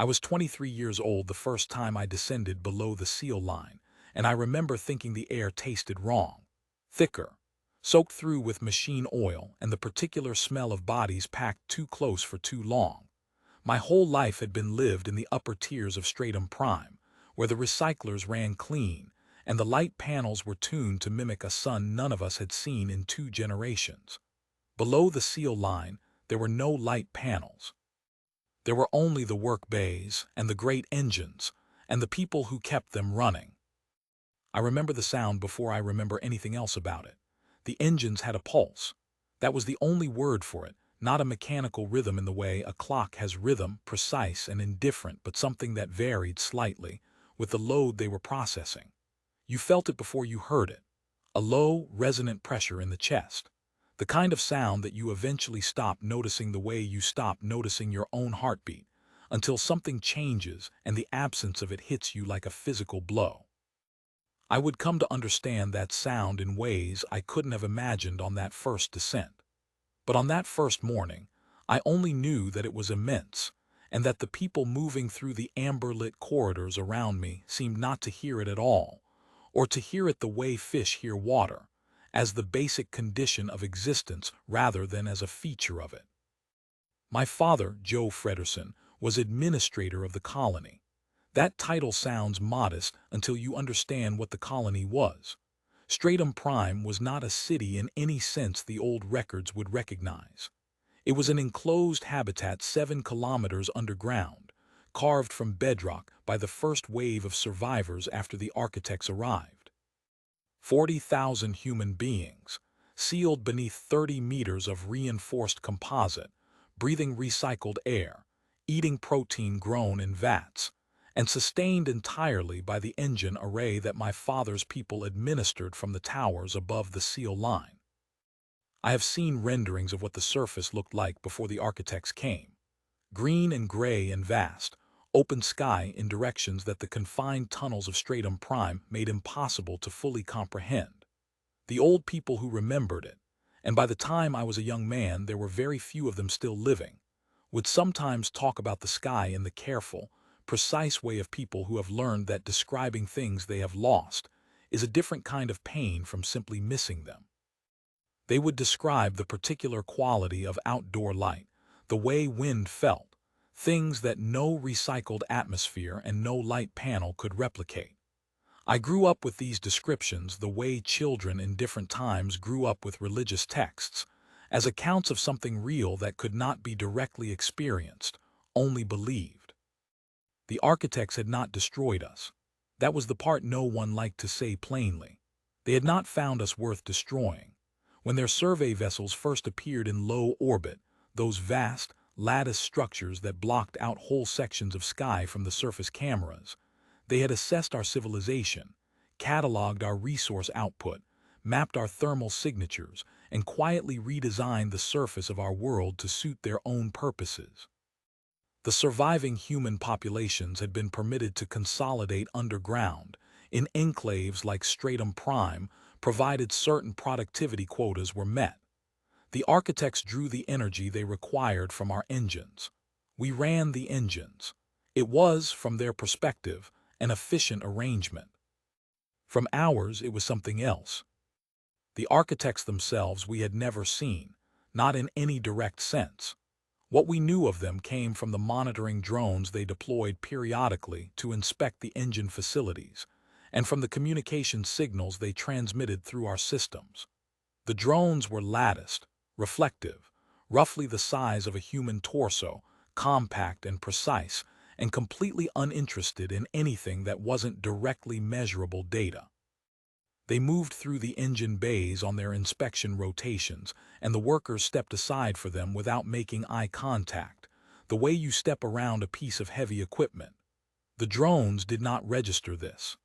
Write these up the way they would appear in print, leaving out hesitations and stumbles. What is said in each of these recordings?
I was 23 years old the first time I descended below the seal line, and I remember thinking the air tasted wrong. Thicker, soaked through with machine oil and the particular smell of bodies packed too close for too long. My whole life had been lived in the upper tiers of Stratum Prime, where the recyclers ran clean, and the light panels were tuned to mimic a sun none of us had seen in 2 generations. Below the seal line, there were no light panels. There were only the work bays and the great engines, and the people who kept them running. I remember the sound before I remember anything else about it. The engines had a pulse. That was the only word for it, not a mechanical rhythm in the way a clock has rhythm, precise and indifferent, but something that varied slightly with the load they were processing. You felt it before you heard it. A low, resonant pressure in the chest. The kind of sound that you eventually stop noticing the way you stop noticing your own heartbeat, until something changes and the absence of it hits you like a physical blow. I would come to understand that sound in ways I couldn't have imagined on that first descent. But on that first morning, I only knew that it was immense, and that the people moving through the amber-lit corridors around me seemed not to hear it at all, or to hear it the way fish hear water, as the basic condition of existence rather than as a feature of it. My father, Joe Fredersen, was administrator of the colony. That title sounds modest until you understand what the colony was. Stratum Prime was not a city in any sense the old records would recognize. It was an enclosed habitat 7 kilometers underground, carved from bedrock by the first wave of survivors after the architects arrived. 40,000 human beings, sealed beneath 30 meters of reinforced composite, breathing recycled air, eating protein grown in vats, and sustained entirely by the engine array that my father's people administered from the towers above the seal line. I have seen renderings of what the surface looked like before the architects came. Green and gray and vast, open sky in directions that the confined tunnels of Stratum Prime made impossible to fully comprehend. The old people who remembered it, and by the time I was a young man there were very few of them still living, would sometimes talk about the sky in the careful, precise way of people who have learned that describing things they have lost is a different kind of pain from simply missing them. They would describe the particular quality of outdoor light, the way wind felt, things that no recycled atmosphere and no light panel could replicate. I grew up with these descriptions the way children in different times grew up with religious texts, as accounts of something real that could not be directly experienced, only believed. The architects had not destroyed us. That was the part no one liked to say plainly. They had not found us worth destroying. When their survey vessels first appeared in low orbit, those vast, lattice structures that blocked out whole sections of sky from the surface cameras, they had assessed our civilization, cataloged our resource output, mapped our thermal signatures, and quietly redesigned the surface of our world to suit their own purposes. The surviving human populations had been permitted to consolidate underground, in enclaves like Stratum Prime, provided certain productivity quotas were met. The architects drew the energy they required from our engines. We ran the engines. It was, from their perspective, an efficient arrangement. From ours, it was something else. The architects themselves we had never seen, not in any direct sense. What we knew of them came from the monitoring drones they deployed periodically to inspect the engine facilities, and from the communication signals they transmitted through our systems. The drones were latticed, reflective, roughly the size of a human torso, compact and precise, and completely uninterested in anything that wasn't directly measurable data. They moved through the engine bays on their inspection rotations, and the workers stepped aside for them without making eye contact, the way you step around a piece of heavy equipment. The drones did not register this.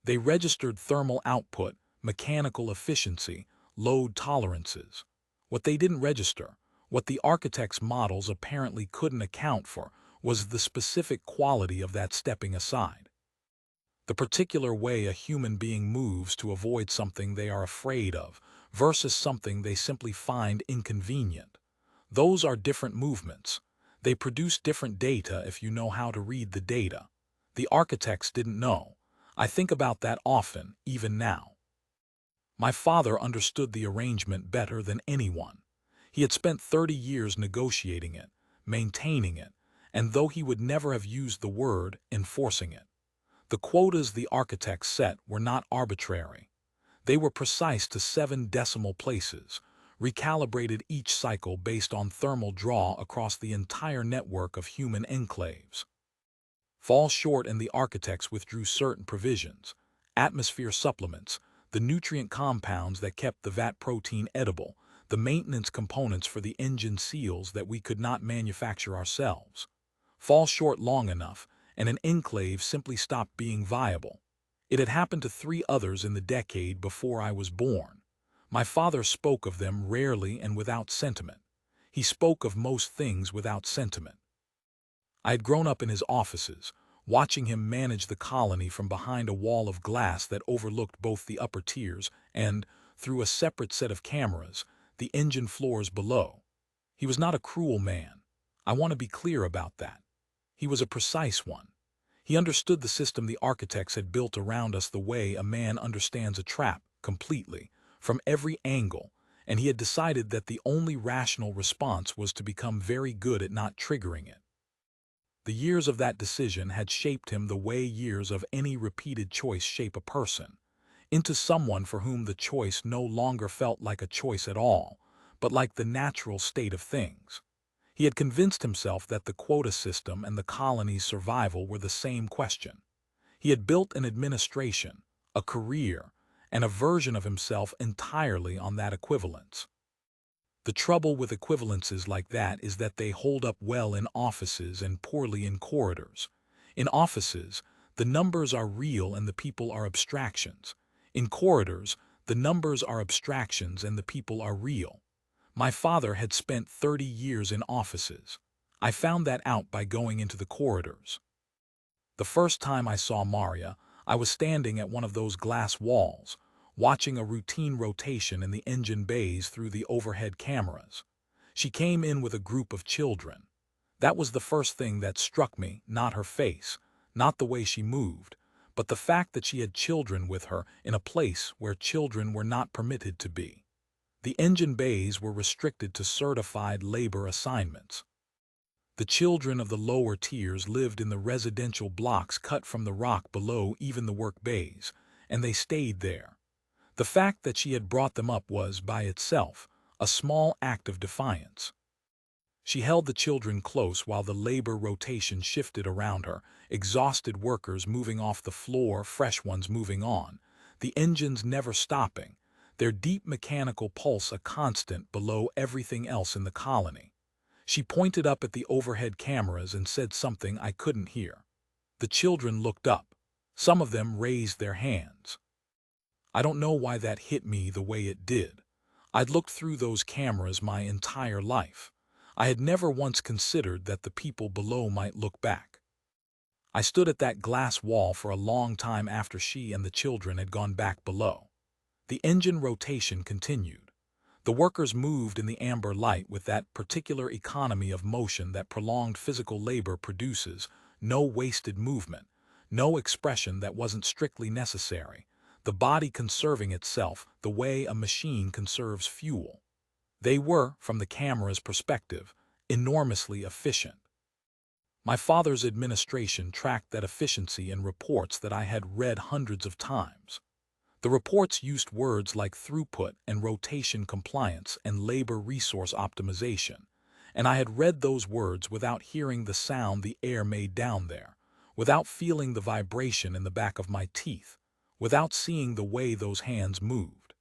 They registered thermal output, mechanical efficiency, load tolerances. What they didn't register, what the architect's models apparently couldn't account for, was the specific quality of that stepping aside. The particular way a human being moves to avoid something they are afraid of versus something they simply find inconvenient. Those are different movements. They produce different data if you know how to read the data. The architects didn't know. I think about that often, even now. My father understood the arrangement better than anyone. He had spent 30 years negotiating it, maintaining it, and though he would never have used the word, enforcing it. The quotas the architects set were not arbitrary. They were precise to 7 decimal places, recalibrated each cycle based on thermal draw across the entire network of human enclaves. Fall short and the architects withdrew certain provisions, atmosphere supplements, the nutrient compounds that kept the vat protein edible, the maintenance components for the engine seals that we could not manufacture ourselves. Fall short long enough, and an enclave simply stopped being viable. It had happened to 3 others in the decade before I was born. My father spoke of them rarely and without sentiment. He spoke of most things without sentiment. I had grown up in his offices, watching him manage the colony from behind a wall of glass that overlooked both the upper tiers and, through a separate set of cameras, the engine floors below. He was not a cruel man. I want to be clear about that. He was a precise one. He understood the system the architects had built around us the way a man understands a trap, completely, from every angle, and he had decided that the only rational response was to become very good at not triggering it. The years of that decision had shaped him the way years of any repeated choice shape a person, into someone for whom the choice no longer felt like a choice at all, but like the natural state of things. He had convinced himself that the quota system and the colony's survival were the same question. He had built an administration, a career, and a version of himself entirely on that equivalence. The trouble with equivalences like that is that they hold up well in offices and poorly in corridors. In offices, the numbers are real and the people are abstractions. In corridors, the numbers are abstractions and the people are real. My father had spent 30 years in offices. I found that out by going into the corridors. The first time I saw Maria, I was standing at one of those glass walls, watching a routine rotation in the engine bays through the overhead cameras. She came in with a group of children. That was the first thing that struck me, not her face, not the way she moved, but the fact that she had children with her in a place where children were not permitted to be. The engine bays were restricted to certified labor assignments. The children of the lower tiers lived in the residential blocks cut from the rock below even the work bays, and they stayed there. The fact that she had brought them up was, by itself, a small act of defiance. She held the children close while the labor rotation shifted around her, exhausted workers moving off the floor, fresh ones moving on, the engines never stopping, their deep mechanical pulse a constant below everything else in the colony. She pointed up at the overhead cameras and said something I couldn't hear. The children looked up. Some of them raised their hands. I don't know why that hit me the way it did. I'd looked through those cameras my entire life. I had never once considered that the people below might look back. I stood at that glass wall for a long time after she and the children had gone back below. The engine rotation continued. The workers moved in the amber light with that particular economy of motion that prolonged physical labor produces, no wasted movement, no expression that wasn't strictly necessary, the body conserving itself the way a machine conserves fuel. They were, from the camera's perspective, enormously efficient. My father's administration tracked that efficiency in reports that I had read hundreds of times. The reports used words like throughput and rotation compliance and labor resource optimization, and I had read those words without hearing the sound the air made down there, without feeling the vibration in the back of my teeth, without seeing the way those hands moved.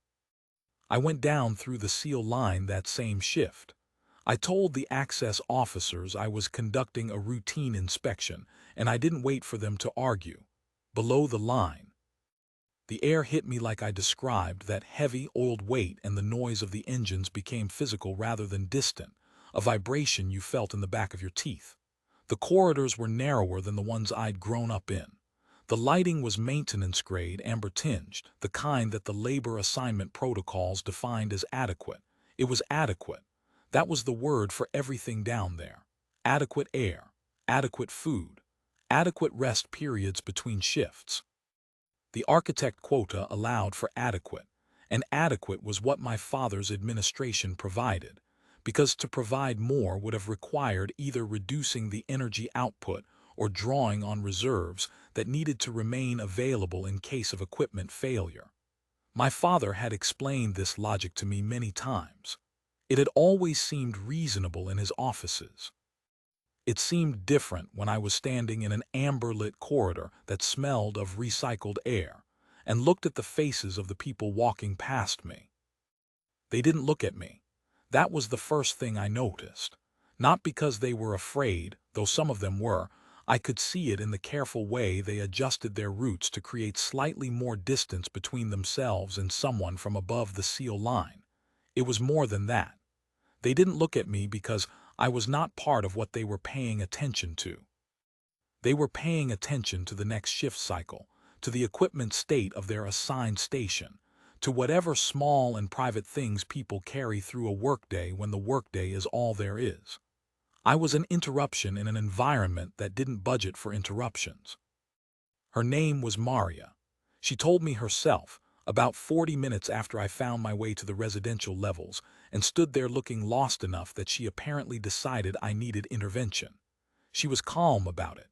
I went down through the seal line that same shift. I told the access officers I was conducting a routine inspection, and I didn't wait for them to argue. Below the line, the air hit me like I described, that heavy, oiled weight, and the noise of the engines became physical rather than distant, a vibration you felt in the back of your teeth. The corridors were narrower than the ones I'd grown up in. The lighting was maintenance-grade, amber-tinged, the kind that the labor assignment protocols defined as adequate. It was adequate. That was the word for everything down there. adequate air, adequate food, adequate rest periods between shifts. The architect quota allowed for adequate, and adequate was what my father's administration provided, because to provide more would have required either reducing the energy output or drawing on reserves that needed to remain available in case of equipment failure. My father had explained this logic to me many times. It had always seemed reasonable in his offices. It seemed different when I was standing in an amber-lit corridor that smelled of recycled air and looked at the faces of the people walking past me. They didn't look at me. That was the first thing I noticed. Not because they were afraid, though some of them were. I could see it in the careful way they adjusted their routes to create slightly more distance between themselves and someone from above the seal line. It was more than that. They didn't look at me because I was not part of what they were paying attention to. They were paying attention to the next shift cycle, to the equipment state of their assigned station, to whatever small and private things people carry through a workday when the workday is all there is. I was an interruption in an environment that didn't budget for interruptions. Her name was Maria. She told me herself, about 40 minutes after I found my way to the residential levels, and stood there looking lost enough that she apparently decided I needed intervention. She was calm about it,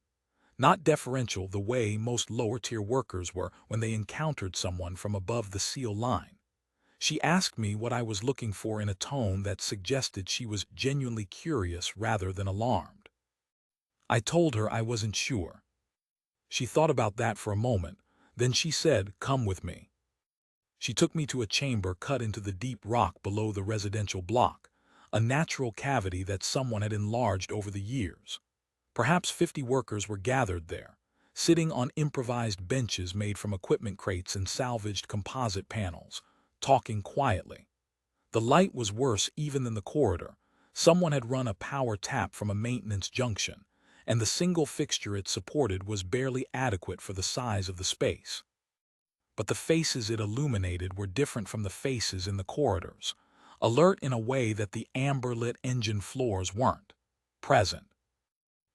not deferential the way most lower-tier workers were when they encountered someone from above the seal line. She asked me what I was looking for in a tone that suggested she was genuinely curious rather than alarmed. I told her I wasn't sure. She thought about that for a moment, then she said, "Come with me." She took me to a chamber cut into the deep rock below the residential block, a natural cavity that someone had enlarged over the years. Perhaps 50 workers were gathered there, sitting on improvised benches made from equipment crates and salvaged composite panels, talking quietly. The light was worse even than the corridor. Someone had run a power tap from a maintenance junction, and the single fixture it supported was barely adequate for the size of the space. But the faces it illuminated were different from the faces in the corridors, alert in a way that the amber-lit engine floors weren't. Present.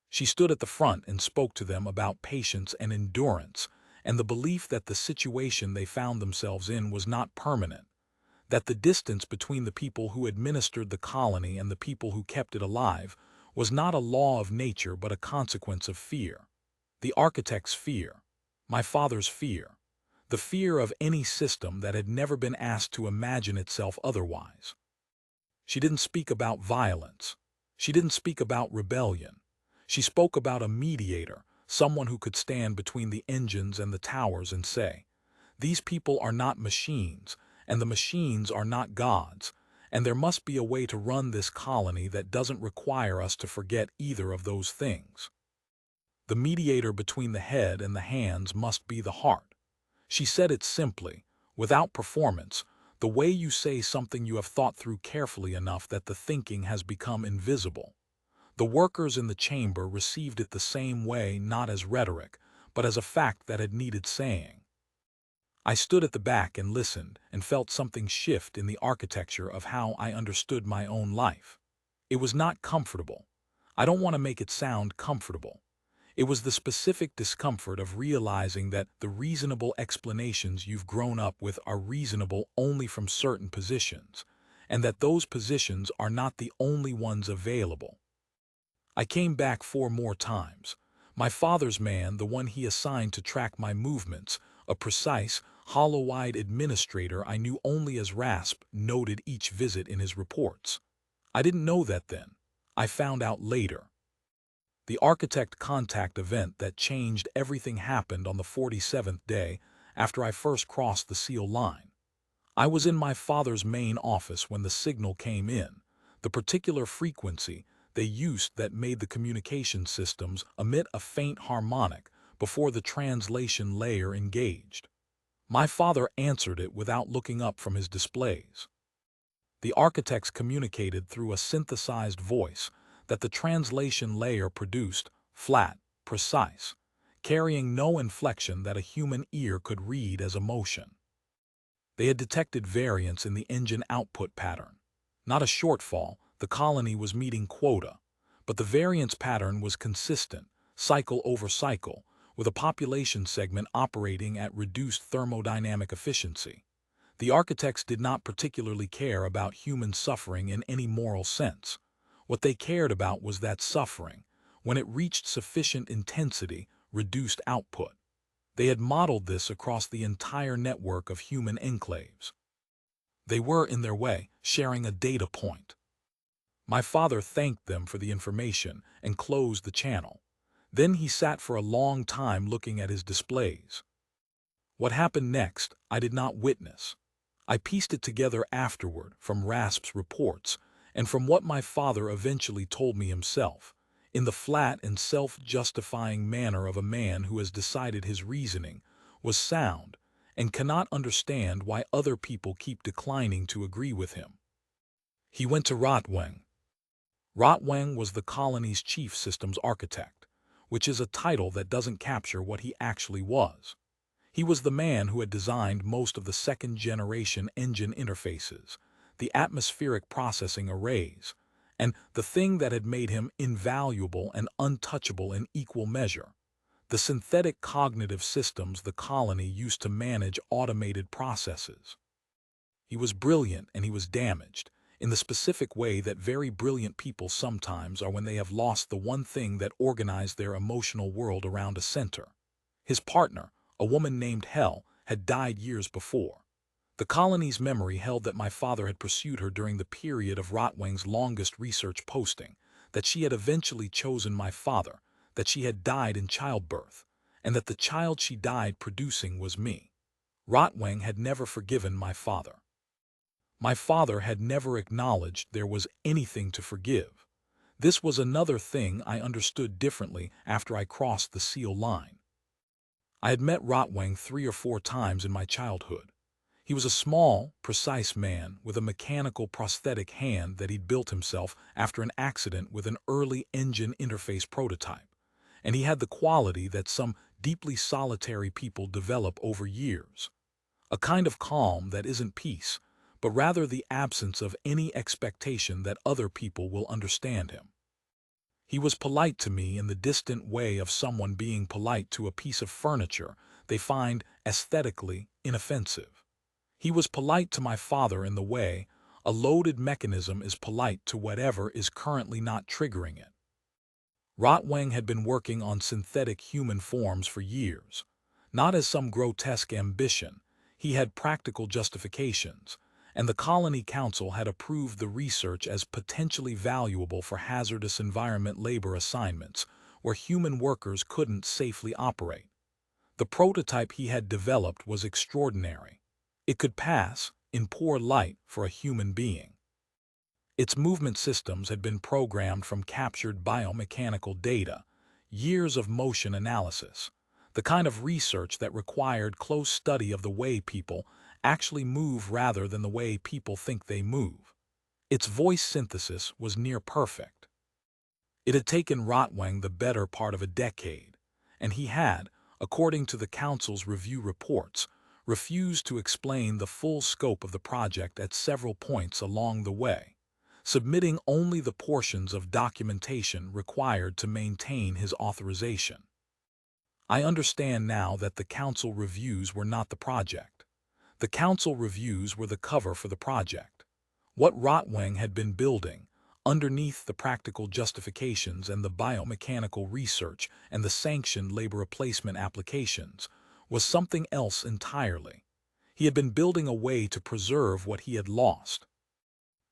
She stood at the front and spoke to them about patience and endurance, and the belief that the situation they found themselves in was not permanent, that the distance between the people who administered the colony and the people who kept it alive was not a law of nature but a consequence of fear. The architect's fear. My father's fear. The fear of any system that had never been asked to imagine itself otherwise. She didn't speak about violence. She didn't speak about rebellion. She spoke about a mediator, someone who could stand between the engines and the towers and say, "These people are not machines, and the machines are not gods, and there must be a way to run this colony that doesn't require us to forget either of those things. The mediator between the head and the hands must be the heart." She said it simply, without performance, the way you say something you have thought through carefully enough that the thinking has become invisible. The workers in the chamber received it the same way, not as rhetoric, but as a fact that had needed saying. I stood at the back and listened and felt something shift in the architecture of how I understood my own life. It was not comfortable. I don't want to make it sound comfortable. It was the specific discomfort of realizing that the reasonable explanations you've grown up with are reasonable only from certain positions, and that those positions are not the only ones available. I came back 4 more times. My father's man, the one he assigned to track my movements, a precise, hollow-eyed administrator I knew only as Rasp, noted each visit in his reports. I didn't know that then. I found out later. The architect contact event that changed everything happened on the 47th day after I first crossed the seal line. I was in my father's main office when the signal came in, the particular frequency they used that made the communication systems emit a faint harmonic before the translation layer engaged. My father answered it without looking up from his displays. The architects communicated through a synthesized voice that the translation layer produced, flat, precise, carrying no inflection that a human ear could read as emotion. They had detected variance in the engine output pattern. Not a shortfall, the colony was meeting quota, but the variance pattern was consistent, cycle over cycle, with a population segment operating at reduced thermodynamic efficiency. The architects did not particularly care about human suffering in any moral sense. What they cared about was that suffering, when it reached sufficient intensity, reduced output. They had modeled this across the entire network of human enclaves. They were, in their way, sharing a data point. My father thanked them for the information and closed the channel. Then he sat for a long time looking at his displays. What happened next, I did not witness. I pieced it together afterward from Rasp's reports and from what my father eventually told me himself, in the flat and self-justifying manner of a man who has decided his reasoning was sound and cannot understand why other people keep declining to agree with him. He went to Rotwang. Rotwang was the colony's chief systems architect, which is a title that doesn't capture what he actually was. He was the man who had designed most of the second-generation engine interfaces, the atmospheric processing arrays, and the thing that had made him invaluable and untouchable in equal measure, the synthetic cognitive systems the colony used to manage automated processes. He was brilliant and he was damaged, in the specific way that very brilliant people sometimes are when they have lost the one thing that organized their emotional world around a center. His partner, a woman named Hel, had died years before. The colony's memory held that my father had pursued her during the period of Rotwang's longest research posting, that she had eventually chosen my father, that she had died in childbirth, and that the child she died producing was me. Rotwang had never forgiven my father. My father had never acknowledged there was anything to forgive. This was another thing I understood differently after I crossed the seal line. I had met Rotwang 3 or 4 times in my childhood. He was a small, precise man with a mechanical prosthetic hand that he'd built himself after an accident with an early engine interface prototype, and he had the quality that some deeply solitary people develop over years. A kind of calm that isn't peace, but rather the absence of any expectation that other people will understand him. He was polite to me in the distant way of someone being polite to a piece of furniture they find aesthetically inoffensive. He was polite to my father in the way a loaded mechanism is polite to whatever is currently not triggering it. Rotwang had been working on synthetic human forms for years. Not as some grotesque ambition, he had practical justifications, and the Colony Council had approved the research as potentially valuable for hazardous environment labor assignments where human workers couldn't safely operate. The prototype he had developed was extraordinary. It could pass, in poor light, for a human being. Its movement systems had been programmed from captured biomechanical data, years of motion analysis, the kind of research that required close study of the way people actually move rather than the way people think they move. Its voice synthesis was near perfect. It had taken Rotwang the better part of a decade, and he had, according to the Council's review reports, refused to explain the full scope of the project at several points along the way, submitting only the portions of documentation required to maintain his authorization. I understand now that the Council reviews were not the project. The Council reviews were the cover for the project. What Rotwang had been building, underneath the practical justifications and the biomechanical research and the sanctioned labor replacement applications, was something else entirely. He had been building a way to preserve what he had lost.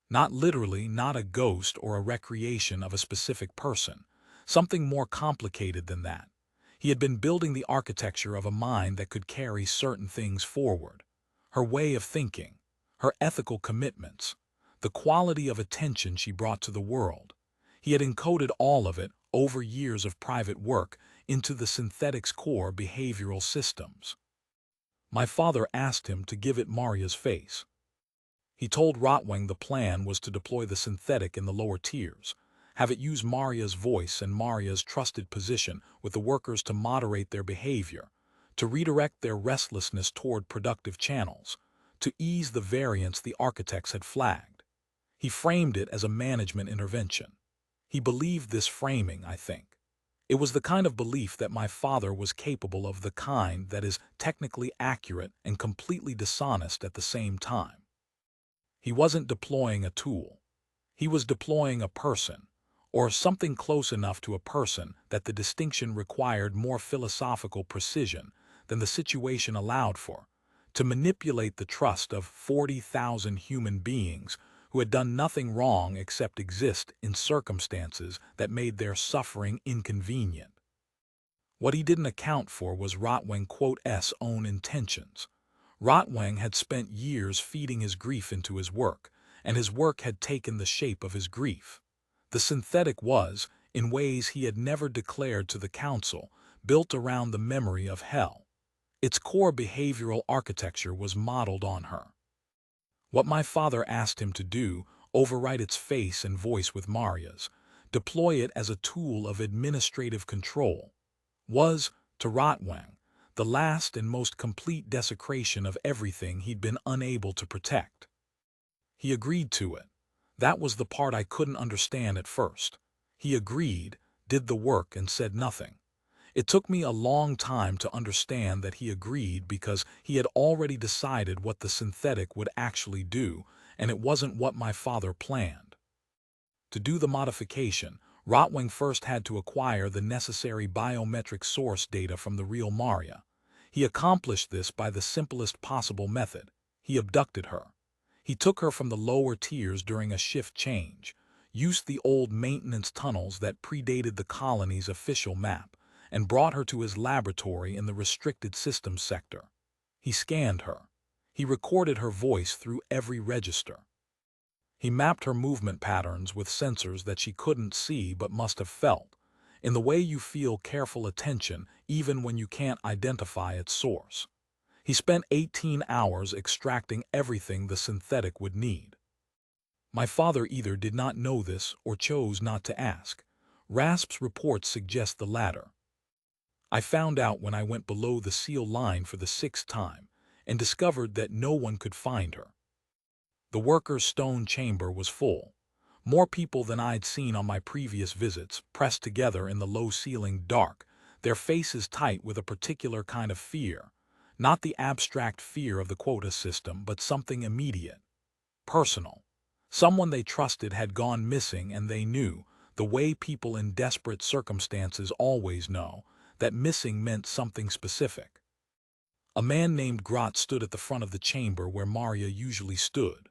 Not literally, not a ghost or a recreation of a specific person, something more complicated than that. He had been building the architecture of a mind that could carry certain things forward. Her way of thinking, her ethical commitments, the quality of attention she brought to the world. He had encoded all of it over years of private work into the synthetic's core behavioral systems. My father asked him to give it Maria's face. He told Rotwang the plan was to deploy the synthetic in the lower tiers, have it use Maria's voice and Maria's trusted position with the workers to moderate their behavior, to redirect their restlessness toward productive channels, to ease the variance the architects had flagged. He framed it as a management intervention. He believed this framing, I think. It was the kind of belief that my father was capable of, the kind that is technically accurate and completely dishonest at the same time. He wasn't deploying a tool. He was deploying a person, or something close enough to a person that the distinction required more philosophical precision than the situation allowed for, to manipulate the trust of 40,000 human beings who had done nothing wrong except exist in circumstances that made their suffering inconvenient. What he didn't account for was Rotwang's own intentions. Rotwang had spent years feeding his grief into his work, and his work had taken the shape of his grief. The synthetic was, in ways he had never declared to the council, built around the memory of hell. Its core behavioral architecture was modeled on her. What my father asked him to do, overwrite its face and voice with Maria's, deploy it as a tool of administrative control, was, to Rotwang, the last and most complete desecration of everything he'd been unable to protect. He agreed to it. That was the part I couldn't understand at first. He agreed, did the work, and said nothing. It took me a long time to understand that he agreed, because he had already decided what the synthetic would actually do, and it wasn't what my father planned. To do the modification, Rotwang first had to acquire the necessary biometric source data from the real Maria. He accomplished this by the simplest possible method. He abducted her. He took her from the lower tiers during a shift change, used the old maintenance tunnels that predated the colony's official map, and brought her to his laboratory in the restricted systems sector. He scanned her. He recorded her voice through every register. He mapped her movement patterns with sensors that she couldn't see but must have felt, in the way you feel careful attention even when you can't identify its source. He spent 18 hours extracting everything the synthetic would need. My father either did not know this or chose not to ask. RASP's reports suggest the latter. I found out when I went below the seal line for the 6th time and discovered that no one could find her. The workers' stone chamber was full. More people than I'd seen on my previous visits, pressed together in the low-ceilinged dark, their faces tight with a particular kind of fear. Not the abstract fear of the quota system, but something immediate, personal. Someone they trusted had gone missing, and they knew, the way people in desperate circumstances always know, that missing meant something specific. A man named Grot stood at the front of the chamber where Maria usually stood.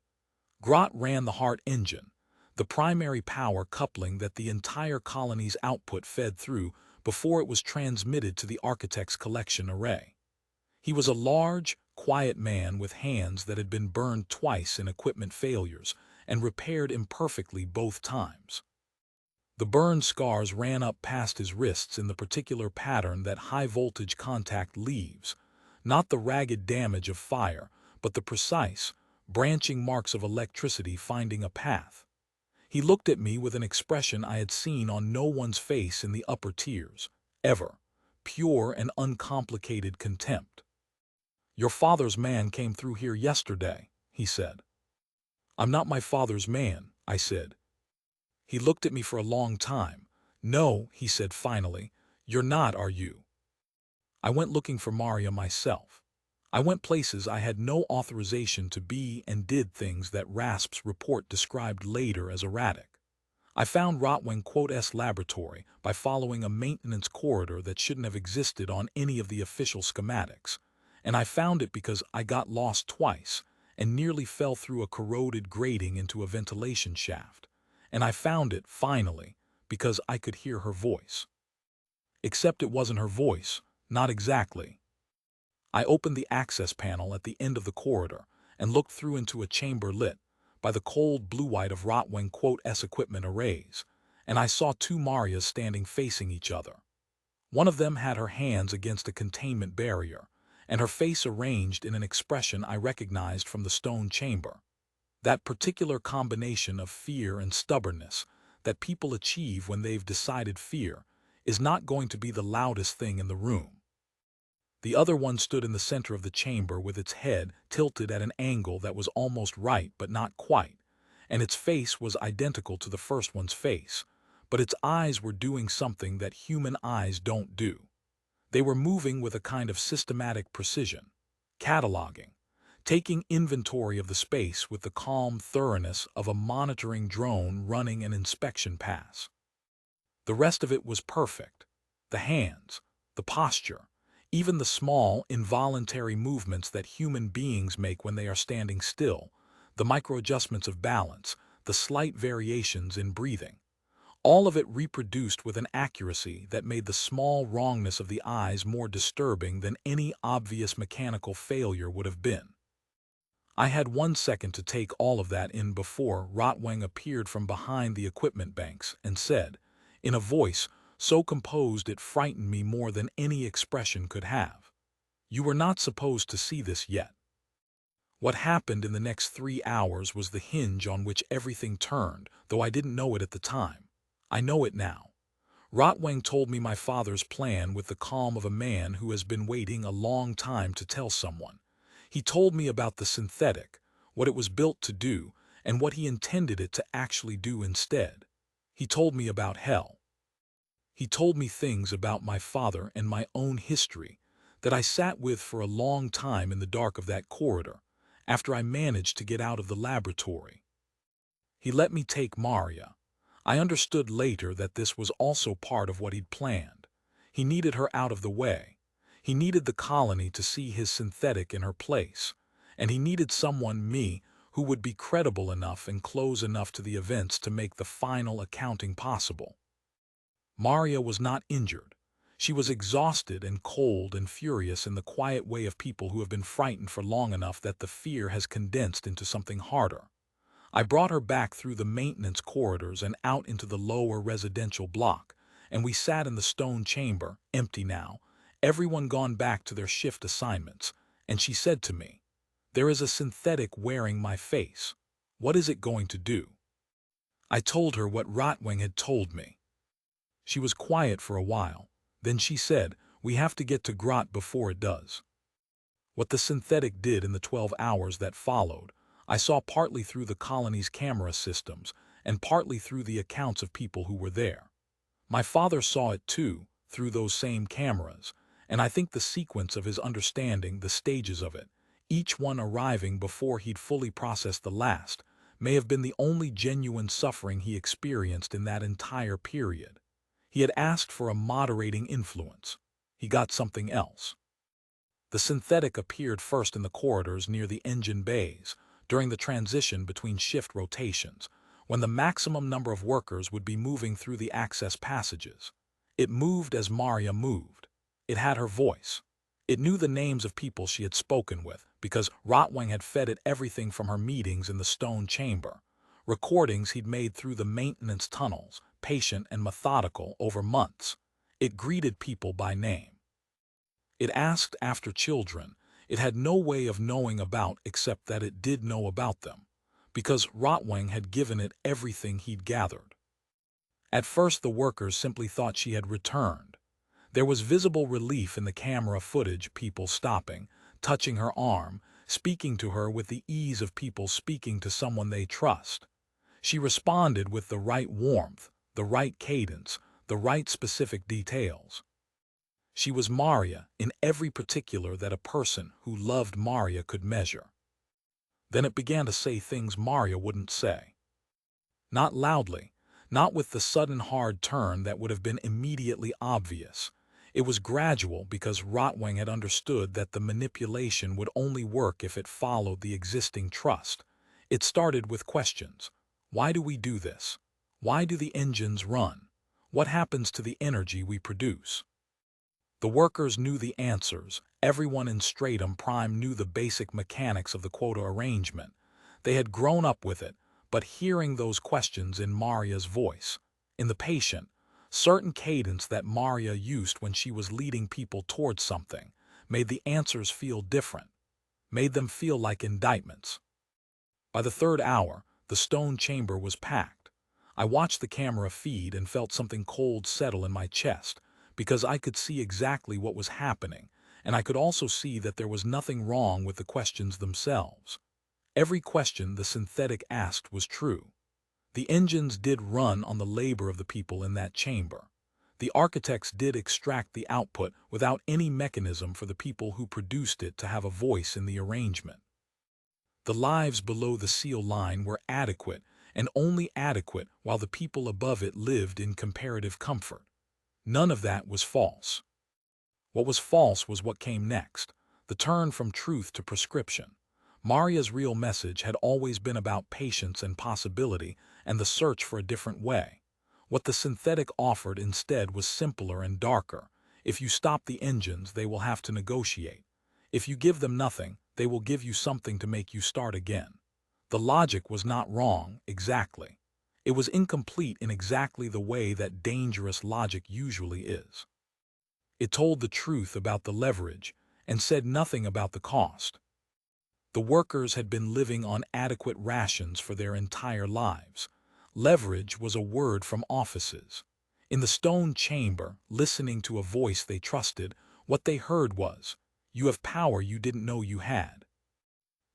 Grot ran the heart engine, the primary power coupling that the entire colony's output fed through before it was transmitted to the architect's collection array. He was a large, quiet man with hands that had been burned twice in equipment failures and repaired imperfectly both times. The burn scars ran up past his wrists in the particular pattern that high-voltage contact leaves, not the ragged damage of fire, but the precise, branching marks of electricity finding a path. He looked at me with an expression I had seen on no one's face in the upper tiers, ever, pure and uncomplicated contempt. "Your father's man came through here yesterday," he said. "I'm not my father's man," I said. He looked at me for a long time. "No," he said finally, "you're not, are you?" I went looking for Maria myself. I went places I had no authorization to be and did things that RASP's report described later as erratic. I found Rotwang's laboratory by following a maintenance corridor that shouldn't have existed on any of the official schematics, and I found it because I got lost twice and nearly fell through a corroded grating into a ventilation shaft. And I found it, finally, because I could hear her voice. Except it wasn't her voice, not exactly. I opened the access panel at the end of the corridor and looked through into a chamber lit by the cold blue-white of Rotwang's equipment arrays, and I saw two Marias standing facing each other. One of them had her hands against a containment barrier, and her face arranged in an expression I recognized from the stone chamber. That particular combination of fear and stubbornness that people achieve when they've decided fear is not going to be the loudest thing in the room. The other one stood in the center of the chamber with its head tilted at an angle that was almost right but not quite, and its face was identical to the first one's face, but its eyes were doing something that human eyes don't do. They were moving with a kind of systematic precision, cataloging, taking inventory of the space with the calm thoroughness of a monitoring drone running an inspection pass. The rest of it was perfect. The hands, the posture, even the small, involuntary movements that human beings make when they are standing still, the micro-adjustments of balance, the slight variations in breathing. All of it reproduced with an accuracy that made the small wrongness of the eyes more disturbing than any obvious mechanical failure would have been. I had 1 second to take all of that in before Rotwang appeared from behind the equipment banks and said, in a voice so composed it frightened me more than any expression could have, "You were not supposed to see this yet." What happened in the next 3 hours was the hinge on which everything turned, though I didn't know it at the time. I know it now. Rotwang told me my father's plan with the calm of a man who has been waiting a long time to tell someone. He told me about the synthetic, what it was built to do, and what he intended it to actually do instead. He told me about hell. He told me things about my father and my own history that I sat with for a long time in the dark of that corridor, after I managed to get out of the laboratory. He let me take Maria. I understood later that this was also part of what he'd planned. He needed her out of the way. He needed the colony to see his synthetic in her place. And he needed someone, me, who would be credible enough and close enough to the events to make the final accounting possible. Maria was not injured. She was exhausted and cold and furious in the quiet way of people who have been frightened for long enough that the fear has condensed into something harder. I brought her back through the maintenance corridors and out into the lower residential block, and we sat in the stone chamber, empty now, everyone gone back to their shift assignments, and she said to me, "There is a synthetic wearing my face. What is it going to do?" I told her what Rotwang had told me. She was quiet for a while. Then she said, "We have to get to Grot before it does." What the synthetic did in the 12 hours that followed, I saw partly through the colony's camera systems and partly through the accounts of people who were there. My father saw it too, through those same cameras, and I think the sequence of his understanding, the stages of it, each one arriving before he'd fully processed the last, may have been the only genuine suffering he experienced in that entire period. He had asked for a moderating influence. He got something else. The synthetic appeared first in the corridors near the engine bays, during the transition between shift rotations, when the maximum number of workers would be moving through the access passages. It moved as Maria moved. It had her voice. It knew the names of people she had spoken with, because Rotwang had fed it everything from her meetings in the stone chamber, recordings he'd made through the maintenance tunnels, patient and methodical over months. It greeted people by name. It asked after children it had no way of knowing about except that it did know about them, because Rotwang had given it everything he'd gathered. At first the workers simply thought she had returned. There was visible relief in the camera footage, people stopping, touching her arm, speaking to her with the ease of people speaking to someone they trust. She responded with the right warmth, the right cadence, the right specific details. She was Maria in every particular that a person who loved Maria could measure. Then it began to say things Maria wouldn't say. Not loudly, not with the sudden hard turn that would have been immediately obvious. It was gradual because Rotwang had understood that the manipulation would only work if it followed the existing trust. It started with questions. Why do we do this? Why do the engines run? What happens to the energy we produce? The workers knew the answers. Everyone in Stratum Prime knew the basic mechanics of the quota arrangement. They had grown up with it, but hearing those questions in Maria's voice, in the patient, certain cadence that Maria used when she was leading people towards something, made the answers feel different, made them feel like indictments. By the 3rd hour, the stone chamber was packed. I watched the camera feed and felt something cold settle in my chest, because I could see exactly what was happening, and I could also see that there was nothing wrong with the questions themselves. Every question the synthetic asked was true. The engines did run on the labor of the people in that chamber. The architects did extract the output without any mechanism for the people who produced it to have a voice in the arrangement. The lives below the seal line were adequate, and only adequate while the people above it lived in comparative comfort. None of that was false. What was false was what came next, the turn from truth to prescription. Maria's real message had always been about patience and possibility and the search for a different way. What the synthetic offered instead was simpler and darker. If you stop the engines, they will have to negotiate. If you give them nothing, they will give you something to make you start again. The logic was not wrong, exactly. It was incomplete in exactly the way that dangerous logic usually is. It told the truth about the leverage and said nothing about the cost. The workers had been living on adequate rations for their entire lives. Leverage was a word from offices. In the stone chamber, listening to a voice they trusted, what they heard was, "You have power you didn't know you had."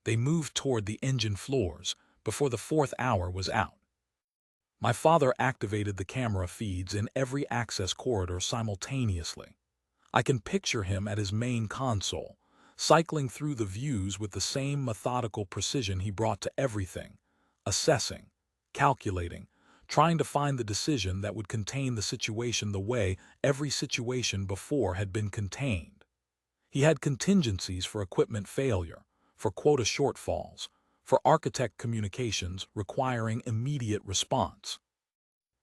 They moved toward the engine floors before the fourth hour was out. My father activated the camera feeds in every access corridor simultaneously. I can picture him at his main console, cycling through the views with the same methodical precision he brought to everything, assessing, calculating, trying to find the decision that would contain the situation the way every situation before had been contained. He had contingencies for equipment failure, for quota shortfalls, for architect communications requiring immediate response.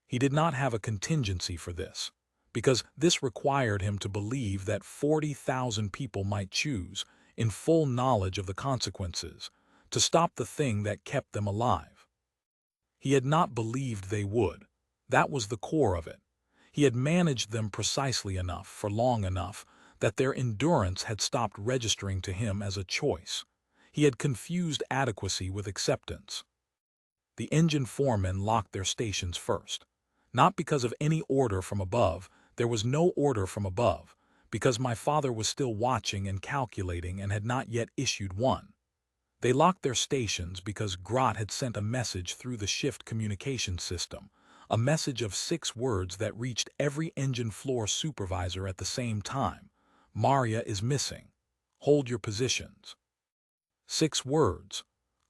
He did not have a contingency for this, because this required him to believe that 40,000 people might choose, in full knowledge of the consequences, to stop the thing that kept them alive. He had not believed they would. That was the core of it. He had managed them precisely enough for long enough that their endurance had stopped registering to him as a choice. He had confused adequacy with acceptance. The engine foremen locked their stations first. Not because of any order from above, there was no order from above, because my father was still watching and calculating and had not yet issued one. They locked their stations because Grot had sent a message through the shift communication system, a message of 6 words that reached every engine floor supervisor at the same time. Maria is missing. Hold your positions. 6 words.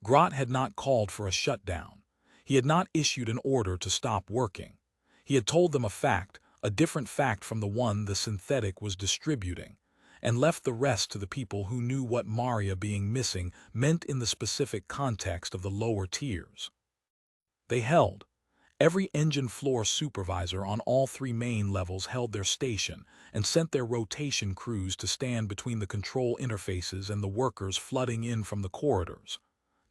Grot had not called for a shutdown. He had not issued an order to stop working. He had told them a fact, a different fact from the one the synthetic was distributing, and left the rest to the people who knew what Maria being missing meant in the specific context of the lower tiers. They held. Every engine floor supervisor on all 3 main levels held their station and sent their rotation crews to stand between the control interfaces and the workers flooding in from the corridors.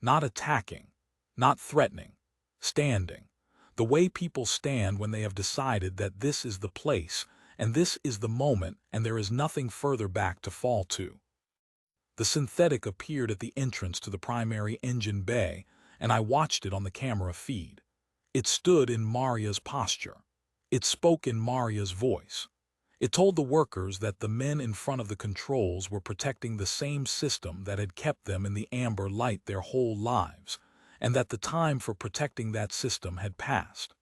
Not attacking, not threatening, standing. The way people stand when they have decided that this is the place, and this is the moment, and there is nothing further back to fall to. The synthetic appeared at the entrance to the primary engine bay, and I watched it on the camera feed. It stood in Maria's posture. It spoke in Maria's voice. It told the workers that the men in front of the controls were protecting the same system that had kept them in the amber light their whole lives, and that the time for protecting that system had passed.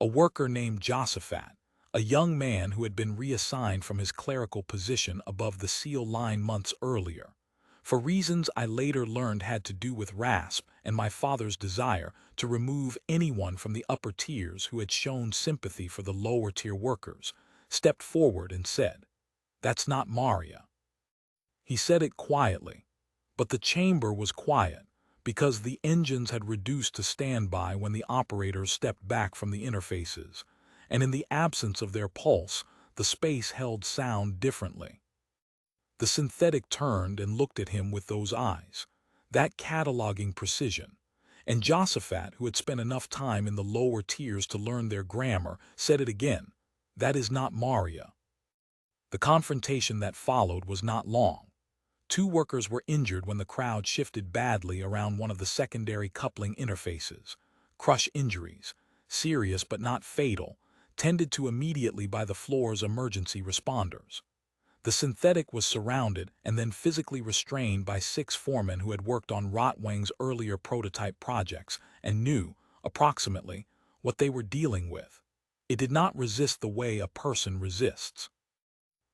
A worker named Josaphat, a young man who had been reassigned from his clerical position above the seal line months earlier, for reasons I later learned had to do with RASP and my father's desire to remove anyone from the upper tiers who had shown sympathy for the lower tier workers, stepped forward and said, "That's not Maria." He said it quietly, but the chamber was quiet because the engines had reduced to standby when the operators stepped back from the interfaces, and in the absence of their pulse, the space held sound differently. The synthetic turned and looked at him with those eyes, that cataloging precision, and Josaphat, who had spent enough time in the lower tiers to learn their grammar, said it again, "That is not Maria." The confrontation that followed was not long. 2 workers were injured when the crowd shifted badly around one of the secondary coupling interfaces. Crush injuries, serious but not fatal, tended to immediately by the floor's emergency responders. The synthetic was surrounded and then physically restrained by 6 foremen who had worked on Rotwang's earlier prototype projects and knew, approximately, what they were dealing with. It did not resist the way a person resists.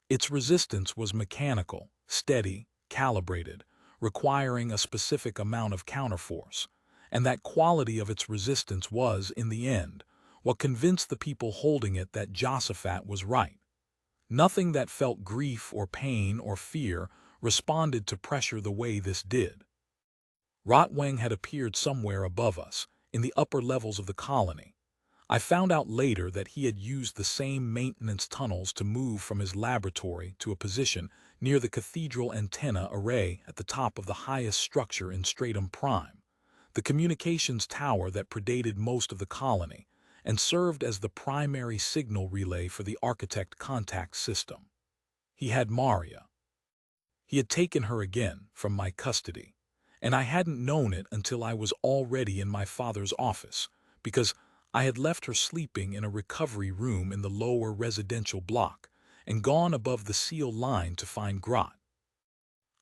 Its resistance was mechanical, steady, calibrated, requiring a specific amount of counterforce, and that quality of its resistance was, in the end, what convinced the people holding it that Josaphat was right. Nothing that felt grief or pain or fear responded to pressure the way this did. Rotwang had appeared somewhere above us, in the upper levels of the colony. I found out later that he had used the same maintenance tunnels to move from his laboratory to a position near the cathedral antenna array at the top of the highest structure in Stratum Prime, the communications tower that predated most of the colony and served as the primary signal relay for the architect contact system. He had Maria. He had taken her again from my custody, and I hadn't known it until I was already in my father's office, because I had left her sleeping in a recovery room in the lower residential block and gone above the seal line to find Grot.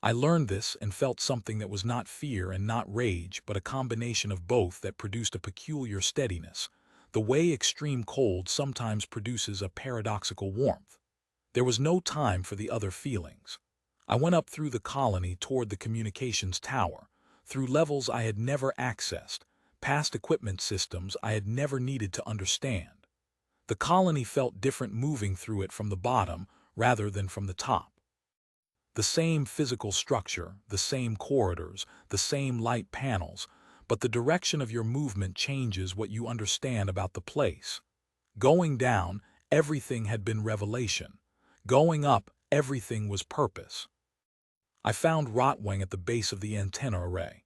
I learned this and felt something that was not fear and not rage, but a combination of both that produced a peculiar steadiness, the way extreme cold sometimes produces a paradoxical warmth. There was no time for the other feelings. I went up through the colony toward the communications tower, through levels I had never accessed, past equipment systems I had never needed to understand. The colony felt different moving through it from the bottom rather than from the top. The same physical structure, the same corridors, the same light panels, but the direction of your movement changes what you understand about the place. Going down, everything had been revelation. Going up, everything was purpose. I found Rotwang at the base of the antenna array.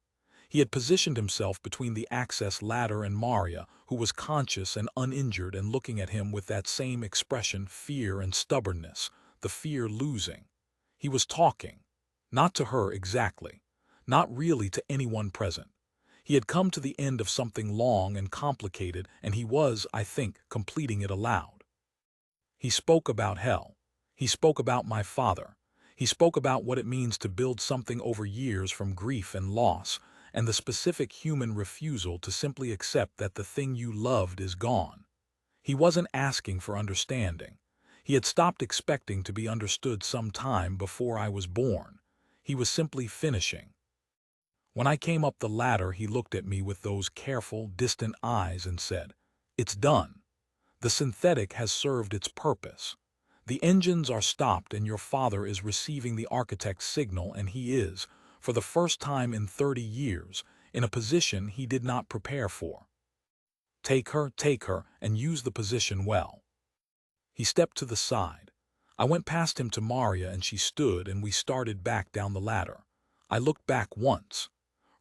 He had positioned himself between the access ladder and Maria, who was conscious and uninjured and looking at him with that same expression, fear and stubbornness, the fear losing. He was talking. Not to her exactly. Not really to anyone present. He had come to the end of something long and complicated, and he was, I think, completing it aloud. He spoke about hell. He spoke about my father. He spoke about what it means to build something over years from grief and loss, and the specific human refusal to simply accept that the thing you loved is gone. He wasn't asking for understanding. He had stopped expecting to be understood some time before I was born. He was simply finishing. When I came up the ladder, he looked at me with those careful, distant eyes and said, "It's done. The synthetic has served its purpose. The engines are stopped and your father is receiving the architect's signal, and he is, for the first time in 30 years, in a position he did not prepare for. Take her, and use the position well." He stepped to the side. I went past him to Maria and she stood and we started back down the ladder. I looked back once.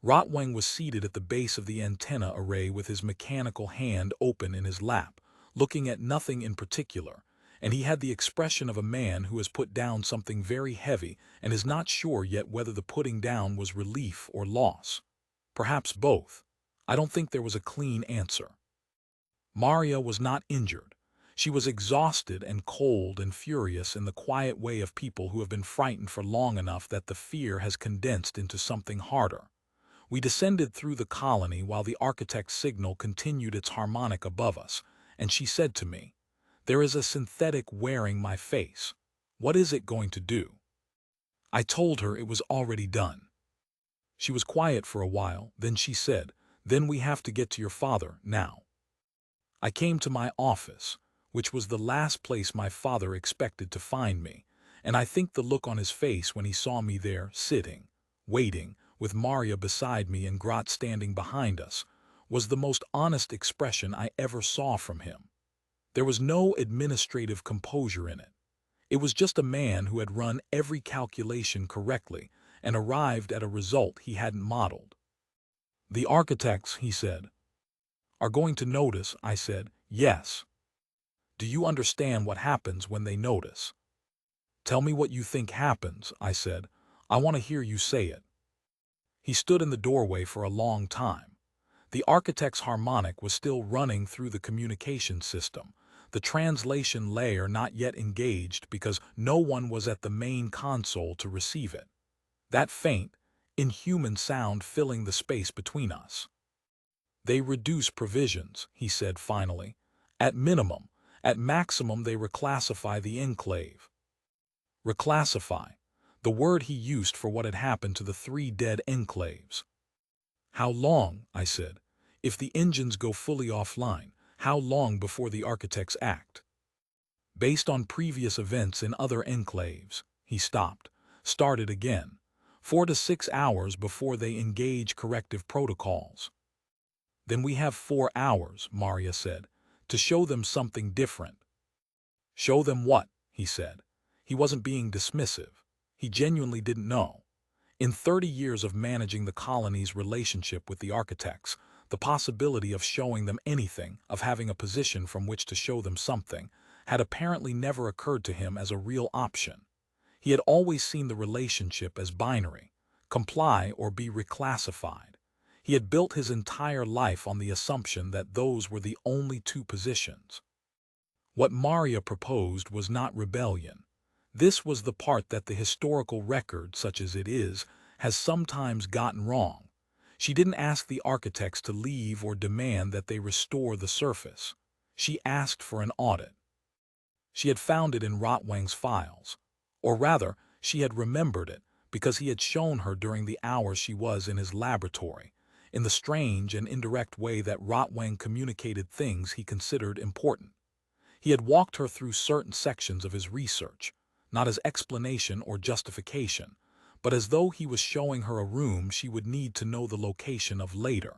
Rotwang was seated at the base of the antenna array with his mechanical hand open in his lap, looking at nothing in particular, and he had the expression of a man who has put down something very heavy and is not sure yet whether the putting down was relief or loss. Perhaps both. I don't think there was a clean answer. Maria was not injured. She was exhausted and cold and furious in the quiet way of people who have been frightened for long enough that the fear has condensed into something harder. We descended through the colony while the architect's signal continued its harmonic above us, and she said to me, "There is a synthetic wearing my face. What is it going to do?" I told her it was already done. She was quiet for a while, then she said, "Then we have to get to your father now." I came to my office, which was the last place my father expected to find me, and I think the look on his face when he saw me there, sitting, waiting, with Maria beside me and Grot standing behind us, was the most honest expression I ever saw from him. There was no administrative composure in it. It was just a man who had run every calculation correctly and arrived at a result he hadn't modeled. "The architects," he said, "are going to notice," I said. "Yes." "Do you understand what happens when they notice?" "Tell me what you think happens," I said. "I want to hear you say it." He stood in the doorway for a long time. The architect's harmonic was still running through the communication system, the translation layer not yet engaged because no one was at the main console to receive it. That faint, inhuman sound filling the space between us. They reduce provisions, he said finally. At minimum, at maximum they reclassify the enclave. Reclassify, the word he used for what had happened to the 3 dead enclaves. How long, I said, if the engines go fully offline, how long before the architects act? Based on previous events in other enclaves, he stopped, started again, 4 to 6 hours before they engage corrective protocols. Then we have 4 hours, Maria said, to show them something different. Show them what? He said. He wasn't being dismissive. He genuinely didn't know. In 30 years of managing the colony's relationship with the architects, the possibility of showing them anything, of having a position from which to show them something, had apparently never occurred to him as a real option. He had always seen the relationship as binary, comply or be reclassified. He had built his entire life on the assumption that those were the only 2 positions. What Maria proposed was not rebellion. This was the part that the historical record, such as it is, has sometimes gotten wrong. She didn't ask the architects to leave or demand that they restore the surface. She asked for an audit. She had found it in Rotwang's files. Or rather, she had remembered it, because he had shown her during the hours she was in his laboratory, in the strange and indirect way that Rotwang communicated things he considered important. He had walked her through certain sections of his research, not as explanation or justification, but as though he was showing her a room she would need to know the location of later.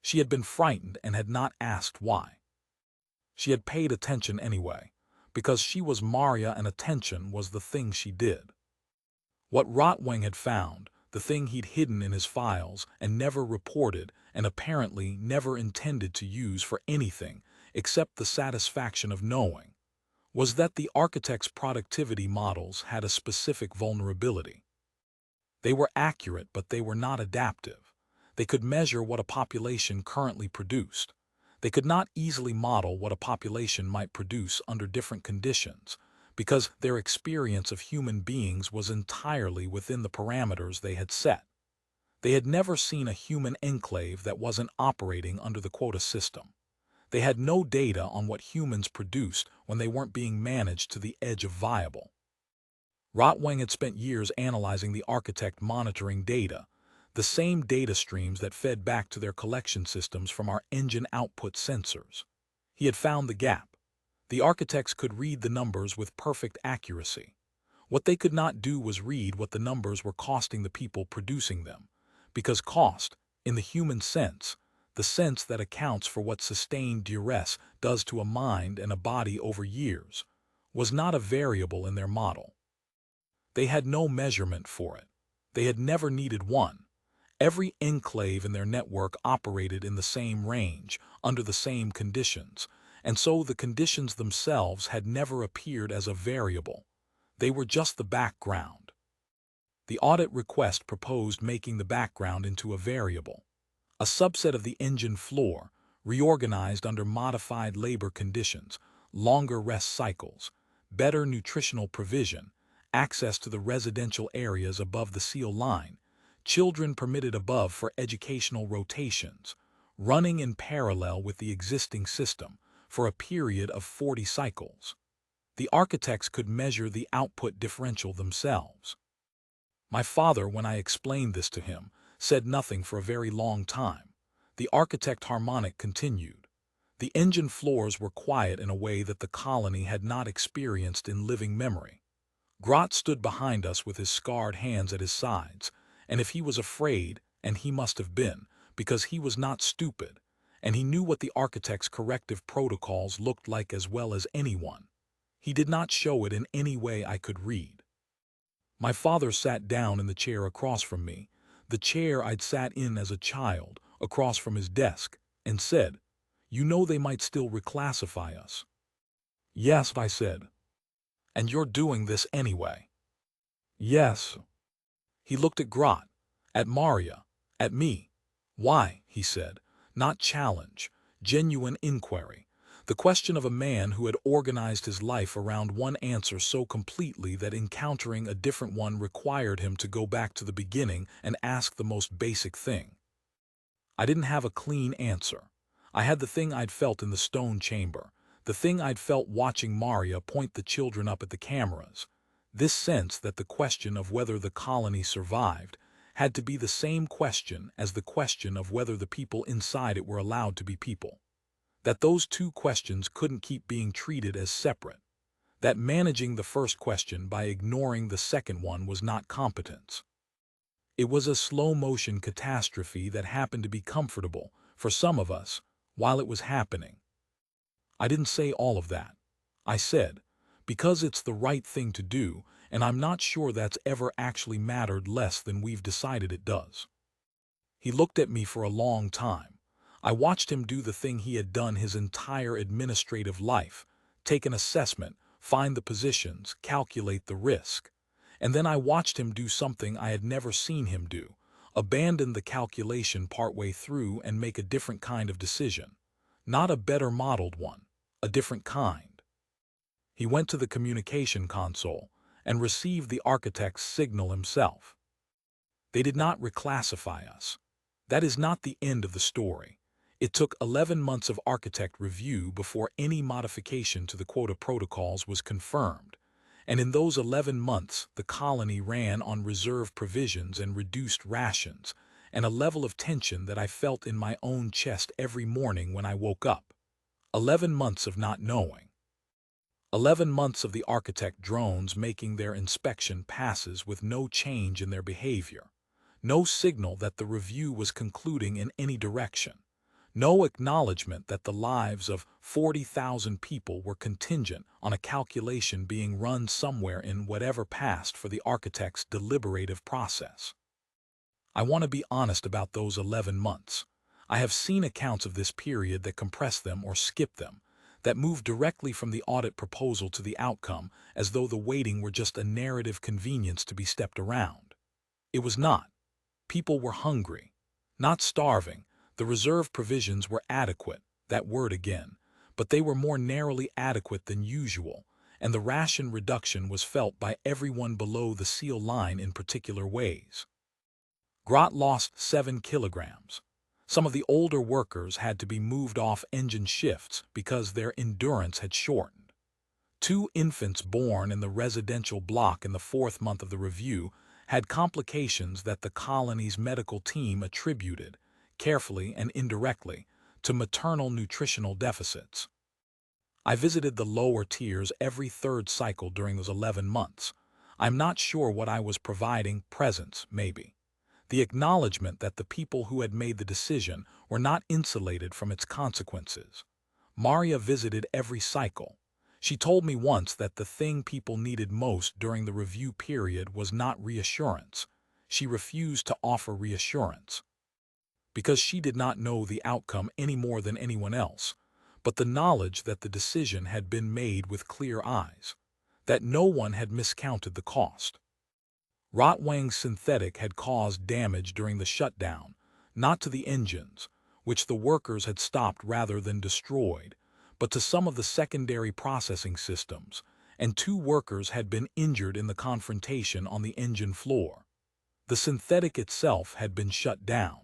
She had been frightened and had not asked why. She had paid attention anyway, because she was Maria and attention was the thing she did. What Rotwang had found, the thing he'd hidden in his files and never reported and apparently never intended to use for anything except the satisfaction of knowing, was that the architect's productivity models had a specific vulnerability. They were accurate, but they were not adaptive. They could measure what a population currently produced. They could not easily model what a population might produce under different conditions, because their experience of human beings was entirely within the parameters they had set. They had never seen a human enclave that wasn't operating under the quota system. They had no data on what humans produced when they weren't being managed to the edge of viable. Rotwang had spent years analyzing the architect monitoring data, the same data streams that fed back to their collection systems from our engine output sensors. He had found the gap. The architects could read the numbers with perfect accuracy. What they could not do was read what the numbers were costing the people producing them, because cost, in the human sense, the sense that accounts for what sustained duress does to a mind and a body over years, was not a variable in their model. They had no measurement for it. They had never needed one. Every enclave in their network operated in the same range, under the same conditions, and so the conditions themselves had never appeared as a variable. They were just the background. The audit request proposed making the background into a variable, a subset of the engine floor, reorganized under modified labor conditions, longer rest cycles, better nutritional provision, access to the residential areas above the seal line, children permitted above for educational rotations, running in parallel with the existing system for a period of 40 cycles. The architects could measure the output differential themselves. My father, when I explained this to him, said nothing for a very long time. The architect harmonic continued. The engine floors were quiet in a way that the colony had not experienced in living memory. Grot stood behind us with his scarred hands at his sides, and if he was afraid, and he must have been, because he was not stupid, and he knew what the architect's corrective protocols looked like as well as anyone, he did not show it in any way I could read. My father sat down in the chair across from me, the chair I'd sat in as a child, across from his desk, and said, "You know they might still reclassify us." "Yes," I said. "And you're doing this anyway." "Yes." He looked at Grot, at Maria, at me. "Why?" he said, not challenge, genuine inquiry. The question of a man who had organized his life around one answer so completely that encountering a different one required him to go back to the beginning and ask the most basic thing. I didn't have a clean answer. I had the thing I'd felt in the stone chamber, the thing I'd felt watching Maria point the children up at the cameras. This sense that the question of whether the colony survived had to be the same question as the question of whether the people inside it were allowed to be people. That those two questions couldn't keep being treated as separate. That managing the first question by ignoring the second one was not competence. It was a slow-motion catastrophe that happened to be comfortable for some of us while it was happening. I didn't say all of that. I said, because it's the right thing to do, and I'm not sure that's ever actually mattered less than we've decided it does. He looked at me for a long time. I watched him do the thing he had done his entire administrative life, take an assessment, find the positions, calculate the risk. And then I watched him do something I had never seen him do, abandon the calculation partway through and make a different kind of decision. Not a better modeled one, a different kind. He went to the communication console and received the architect's signal himself. They did not reclassify us. That is not the end of the story. It took 11 months of architect review before any modification to the quota protocols was confirmed. And in those 11 months, the colony ran on reserve provisions and reduced rations, and a level of tension that I felt in my own chest every morning when I woke up. 11 months of not knowing. 11 months of the architect drones making their inspection passes with no change in their behavior. No signal that the review was concluding in any direction. No acknowledgement that the lives of 40,000 people were contingent on a calculation being run somewhere in whatever passed for the architect's deliberative process. I want to be honest about those 11 months. I have seen accounts of this period that compress them or skip them, that move directly from the audit proposal to the outcome as though the waiting were just a narrative convenience to be stepped around. It was not. People were hungry. Not starving. The reserve provisions were adequate, that word again, but they were more narrowly adequate than usual, and the ration reduction was felt by everyone below the seal line in particular ways. Grot lost 7 kilograms. Some of the older workers had to be moved off engine shifts because their endurance had shortened. 2 infants born in the residential block in the 4th month of the review had complications that the colony's medical team attributed, carefully and indirectly, to maternal nutritional deficits. I visited the lower tiers every 3rd cycle during those 11 months. I'm not sure what I was providing, presence, maybe. The acknowledgement that the people who had made the decision were not insulated from its consequences. Maria visited every cycle. She told me once that the thing people needed most during the review period was not reassurance. She refused to offer reassurance. Because she did not know the outcome any more than anyone else, but the knowledge that the decision had been made with clear eyes, that no one had miscounted the cost. Rotwang's synthetic had caused damage during the shutdown, not to the engines, which the workers had stopped rather than destroyed, but to some of the secondary processing systems, and 2 workers had been injured in the confrontation on the engine floor. The synthetic itself had been shut down.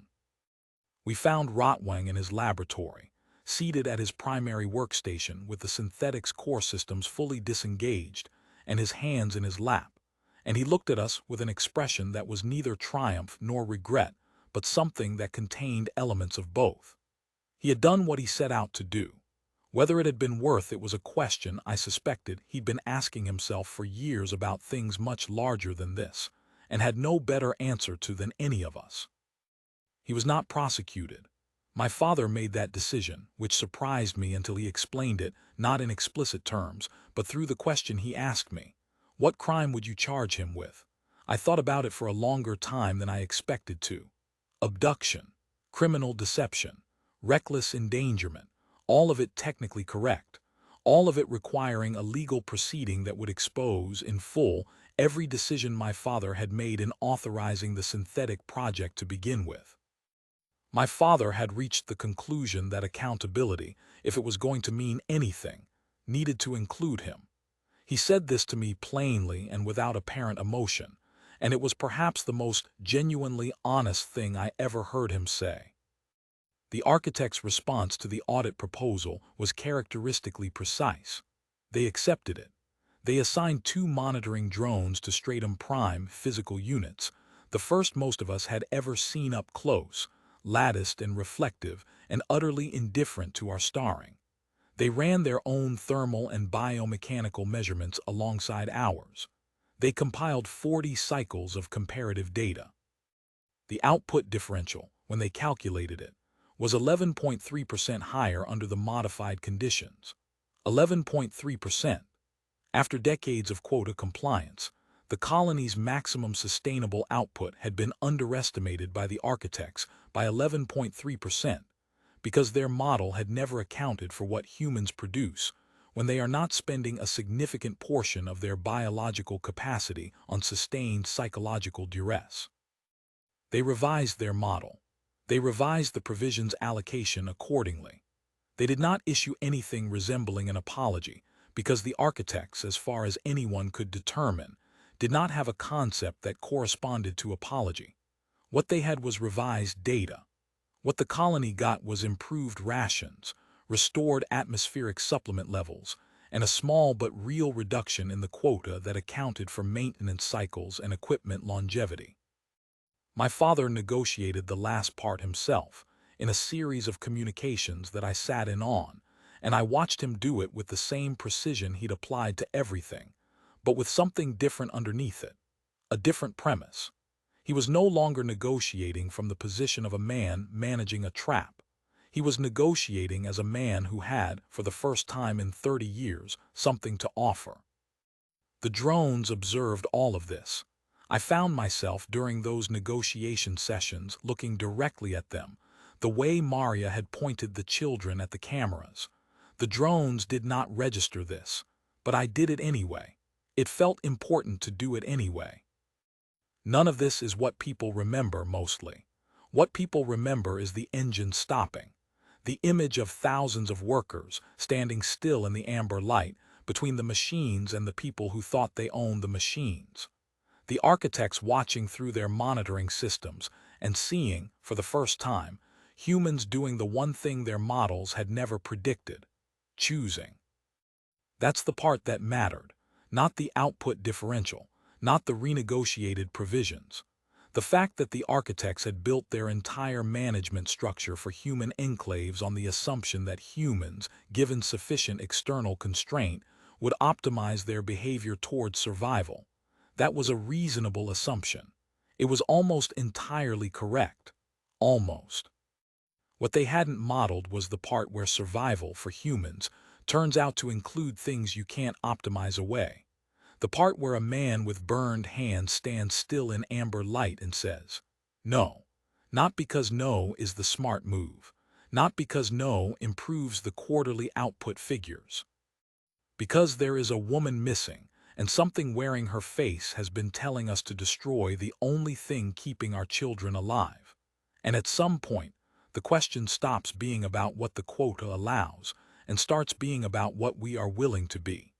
We found Rotwang in his laboratory, seated at his primary workstation with the synthetic's core systems fully disengaged and his hands in his lap, and he looked at us with an expression that was neither triumph nor regret, but something that contained elements of both. He had done what he set out to do. Whether it had been worth it was a question I suspected he'd been asking himself for years about things much larger than this, and had no better answer to than any of us. He was not prosecuted. My father made that decision, which surprised me until he explained it, not in explicit terms, but through the question he asked me. What crime would you charge him with? I thought about it for a longer time than I expected to. Abduction, criminal deception, reckless endangerment, all of it technically correct, all of it requiring a legal proceeding that would expose, in full, every decision my father had made in authorizing the synthetic project to begin with. My father had reached the conclusion that accountability, if it was going to mean anything, needed to include him. He said this to me plainly and without apparent emotion, and it was perhaps the most genuinely honest thing I ever heard him say. The architect's response to the audit proposal was characteristically precise. They accepted it. They assigned 2 monitoring drones to Stratum Prime physical units, the first most of us had ever seen up close, latticed and reflective, and utterly indifferent to our starring. They ran their own thermal and biomechanical measurements alongside ours. They compiled 40 cycles of comparative data. The output differential, when they calculated it, was 11.3% higher under the modified conditions. 11.3%. After decades of quota compliance, the colony's maximum sustainable output had been underestimated by the architects by 11.3% because their model had never accounted for what humans produce when they are not spending a significant portion of their biological capacity on sustained psychological duress. They revised their model. They revised the provision's allocation accordingly. They did not issue anything resembling an apology because the architects, as far as anyone could determine, did not have a concept that corresponded to apology. What they had was revised data. What the colony got was improved rations, restored atmospheric supplement levels, and a small but real reduction in the quota that accounted for maintenance cycles and equipment longevity. My father negotiated the last part himself, in a series of communications that I sat in on, and I watched him do it with the same precision he'd applied to everything, but with something different underneath it, a different premise. He was no longer negotiating from the position of a man managing a trap. He was negotiating as a man who had, for the first time in 30 years, something to offer. The drones observed all of this. I found myself during those negotiation sessions looking directly at them, the way Maria had pointed the children at the cameras. The drones did not register this, but I did it anyway. It felt important to do it anyway. None of this is what people remember mostly. What people remember is the engine stopping, the image of thousands of workers standing still in the amber light between the machines and the people who thought they owned the machines. The architects watching through their monitoring systems and seeing, for the first time, humans doing the one thing their models had never predicted: choosing. That's the part that mattered, not the output differential, not the renegotiated provisions. The fact that the architects had built their entire management structure for human enclaves on the assumption that humans, given sufficient external constraint, would optimize their behavior towards survival. That was a reasonable assumption. It was almost entirely correct. Almost. What they hadn't modeled was the part where survival for humans turns out to include things you can't optimize away. The part where a man with burned hands stands still in amber light and says, "No." Not because no is the smart move. Not because no improves the quarterly output figures. Because there is a woman missing, and something wearing her face has been telling us to destroy the only thing keeping our children alive. And at some point, the question stops being about what the quota allows and starts being about what we are willing to be.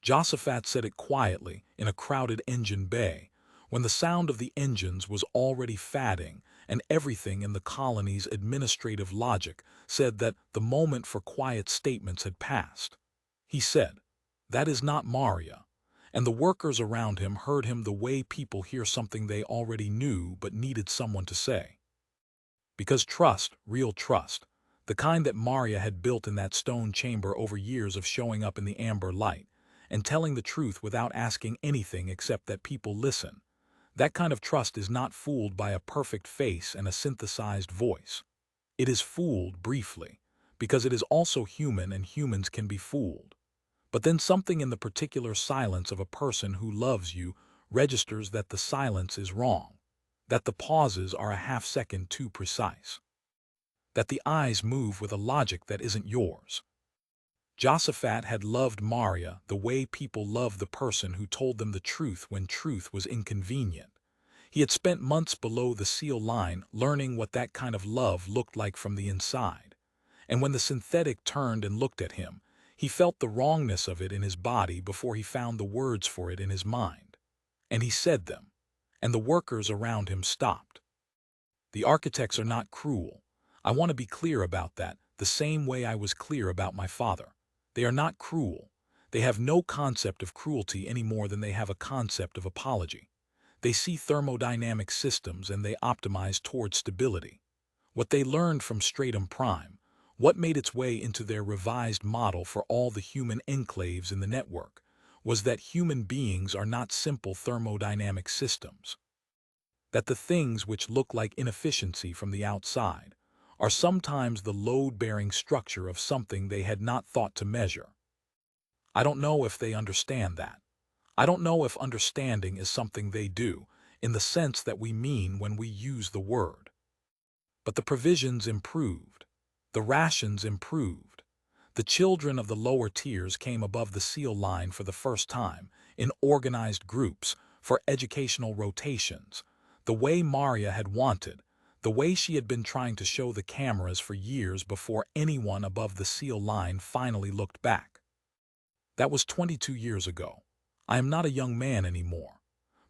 Josaphat said it quietly in a crowded engine bay, when the sound of the engines was already fading and everything in the colony's administrative logic said that the moment for quiet statements had passed. He said, "That is not Maria," and the workers around him heard him the way people hear something they already knew but needed someone to say. Because trust, real trust, the kind that Maria had built in that stone chamber over years of showing up in the amber light and telling the truth without asking anything except that people listen, that kind of trust is not fooled by a perfect face and a synthesized voice. It is fooled briefly, because it is also human and humans can be fooled. But then something in the particular silence of a person who loves you registers that the silence is wrong, that the pauses are a half-second too precise, that the eyes move with a logic that isn't yours. Josaphat had loved Maria the way people love the person who told them the truth when truth was inconvenient. He had spent months below the seal line learning what that kind of love looked like from the inside. And when the synthetic turned and looked at him, he felt the wrongness of it in his body before he found the words for it in his mind. And he said them, and the workers around him stopped. The architects are not cruel. I want to be clear about that, the same way I was clear about my father. They are not cruel. They have no concept of cruelty any more than they have a concept of apology. They see thermodynamic systems and they optimize toward stability. What they learned from Stratum Prime, what made its way into their revised model for all the human enclaves in the network, was that human beings are not simple thermodynamic systems. That the things which look like inefficiency from the outside are sometimes the load-bearing structure of something they had not thought to measure. I don't know if they understand that. I don't know if understanding is something they do, in the sense that we mean when we use the word. But the provisions improved. The rations improved. The children of the lower tiers came above the seal line for the first time, in organized groups, for educational rotations, the way Maria had wanted, the way she had been trying to show the cameras for years before anyone above the seal line finally looked back. That was 22 years ago. I am not a young man anymore.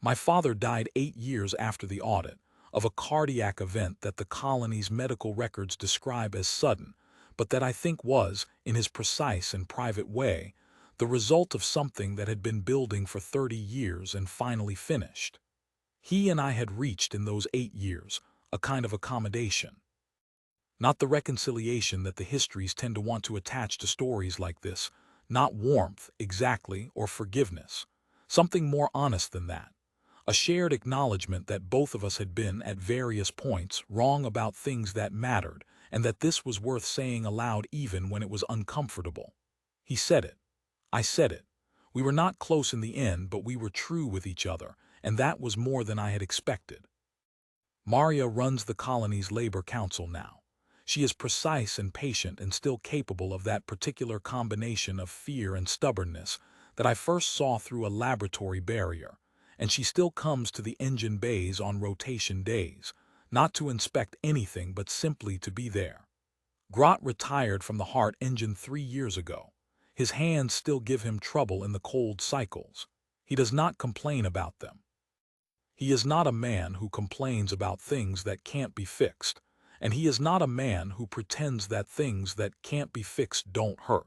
My father died 8 years after the audit, of a cardiac event that the colony's medical records describe as sudden, but that I think was, in his precise and private way, the result of something that had been building for 30 years and finally finished. He and I had reached in those 8 years a kind of accommodation. Not the reconciliation that the histories tend to want to attach to stories like this, not warmth, exactly, or forgiveness. Something more honest than that. A shared acknowledgement that both of us had been, at various points, wrong about things that mattered, and that this was worth saying aloud even when it was uncomfortable. He said it. I said it. We were not close in the end, but we were true with each other, and that was more than I had expected. Maria runs the colony's labor council now. She is precise and patient and still capable of that particular combination of fear and stubbornness that I first saw through a laboratory barrier, and she still comes to the engine bays on rotation days, not to inspect anything but simply to be there. Grot retired from the Heart engine 3 years ago. His hands still give him trouble in the cold cycles. He does not complain about them. He is not a man who complains about things that can't be fixed, and he is not a man who pretends that things that can't be fixed don't hurt.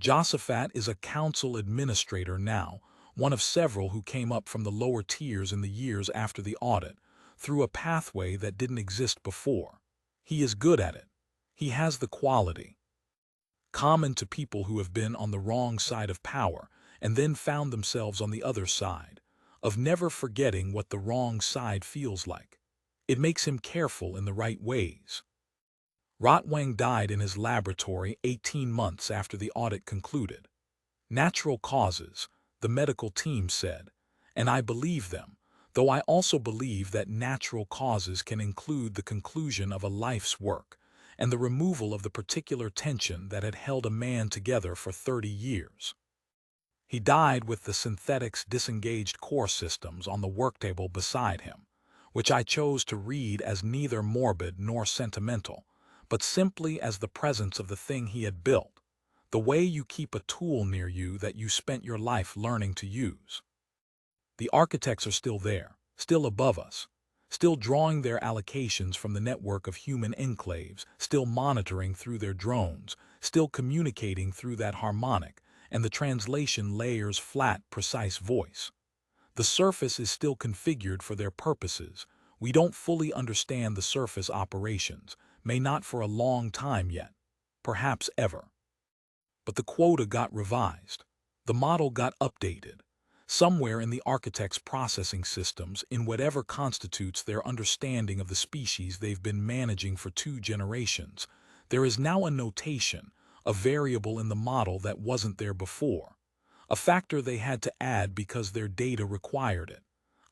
Josaphat is a council administrator now, one of several who came up from the lower tiers in the years after the audit, through a pathway that didn't exist before. He is good at it. He has the quality common to people who have been on the wrong side of power and then found themselves on the other side, of never forgetting what the wrong side feels like. It makes him careful in the right ways. Rotwang died in his laboratory 18 months after the audit concluded. Natural causes, the medical team said, and I believe them, though I also believe that natural causes can include the conclusion of a life's work and the removal of the particular tension that had held a man together for 30 years. He died with the synthetics disengaged core systems on the worktable beside him, which I chose to read as neither morbid nor sentimental, but simply as the presence of the thing he had built, the way you keep a tool near you that you spent your life learning to use. The architects are still there, still above us, still drawing their allocations from the network of human enclaves, still monitoring through their drones, still communicating through that harmonic, and the translation layer's flat, precise voice. The surface is still configured for their purposes. We don't fully understand the surface operations, may not for a long time yet, perhaps ever. But the quota got revised. The model got updated. Somewhere in the architect's processing systems, in whatever constitutes their understanding of the species they've been managing for 2 generations, there is now a notation, a variable in the model that wasn't there before, a factor they had to add because their data required it.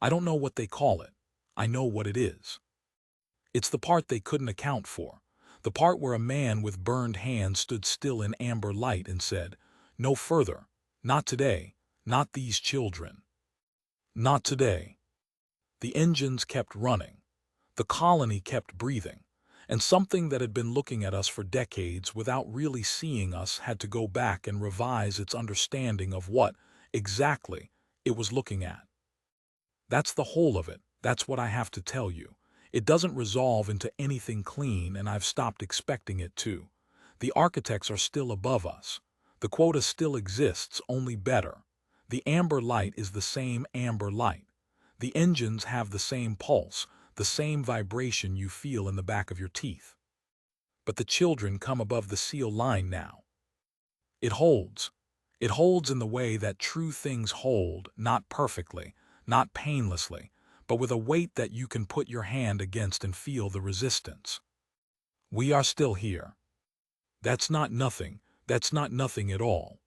I don't know what they call it. I know what it is. It's the part they couldn't account for, the part where a man with burned hands stood still in amber light and said, "No further, not today, not these children. Not today." The engines kept running. The colony kept breathing. And something that had been looking at us for decades without really seeing us had to go back and revise its understanding of what, exactly, it was looking at. That's the whole of it. That's what I have to tell you. It doesn't resolve into anything clean, and I've stopped expecting it to. The architects are still above us. The quota still exists, only better. The amber light is the same amber light. The engines have the same pulse, the same vibration you feel in the back of your teeth. But the children come above the seal line now. It holds. It holds in the way that true things hold, not perfectly, not painlessly, but with a weight that you can put your hand against and feel the resistance. We are still here. That's not nothing at all.